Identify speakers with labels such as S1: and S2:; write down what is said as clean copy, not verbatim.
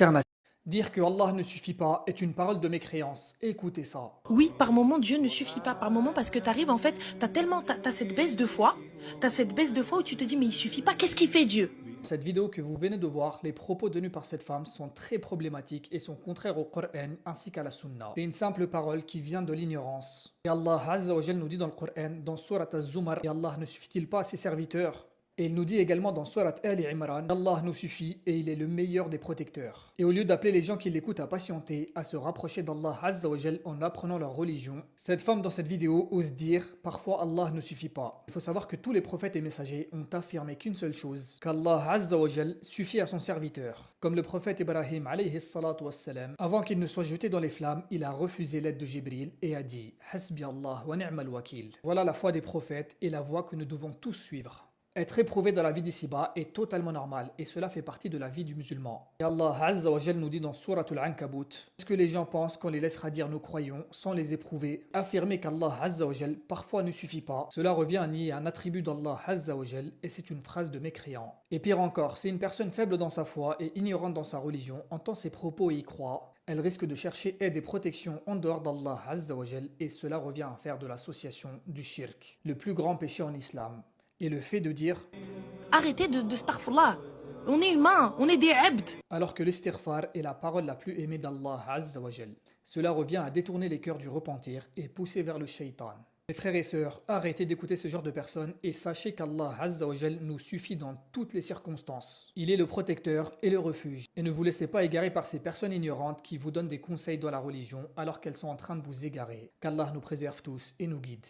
S1: Alternative. Dire que Allah ne suffit pas est une parole de mécréance. Écoutez ça.
S2: Oui, par moment, Dieu ne suffit pas. Par moment, parce que tu arrives, en fait, t'as cette baisse de foi. T'as cette baisse de foi où tu te dis, mais il suffit pas. Qu'est-ce qu'il fait Dieu?
S1: Dans cette vidéo que vous venez de voir, les propos tenus par cette femme sont très problématiques et sont contraires au Coran ainsi qu'à la Sunna. C'est une simple parole qui vient de l'ignorance. Et Allah Azza wa Jal nous dit dans le Coran, dans Surat Az-Zumar, et Allah ne suffit-il pas à ses serviteurs? Et il nous dit également dans Surat Ali Imran, Allah nous suffit et il est le meilleur des protecteurs. Et au lieu d'appeler les gens qui l'écoutent à patienter, à se rapprocher d'Allah Azza wa Jal en apprenant leur religion, cette femme dans cette vidéo ose dire parfois Allah ne suffit pas. Il faut savoir que tous les prophètes et messagers ont affirmé qu'une seule chose, qu'Allah Azza wa Jal suffit à son serviteur. Comme le prophète Ibrahim alayhi salatu wassalam, avant qu'il ne soit jeté dans les flammes, il a refusé l'aide de Jibril et a dit Hasbi Allah wa ni'mal wakil. Voilà la foi des prophètes et la voie que nous devons tous suivre. Être éprouvé dans la vie d'ici-bas est totalement normal et cela fait partie de la vie du musulman. Et Allah Azza wa Jal nous dit dans Suratul Ankabut, ce que les gens pensent qu'on les laissera dire nous croyons sans les éprouver. Affirmer qu'Allah Azza wa Jal parfois ne suffit pas, cela revient à nier un attribut d'Allah Azza wa Jal et c'est une phrase de mécréant. Et pire encore, si une personne faible dans sa foi et ignorante dans sa religion entend ces propos et y croit, elle risque de chercher aide et protection en dehors d'Allah Azza wa Jal et cela revient à faire de l'association du shirk, le plus grand péché en islam. Et le fait de dire
S2: Arrêtez de starfullah. On est humain, on est des abd.
S1: alors que l'istighfar est la parole la plus aimée d'Allah Azza wa Jal. Cela revient à détourner les cœurs du repentir et pousser vers le shaitan. Mes frères et sœurs, arrêtez d'écouter ce genre de personnes et sachez qu'Allah Azza wa Jal nous suffit dans toutes les circonstances. Il est le protecteur et le refuge. Et ne vous laissez pas égarer par ces personnes ignorantes qui vous donnent des conseils dans la religion alors qu'elles sont en train de vous égarer. Qu'Allah nous préserve tous et nous guide.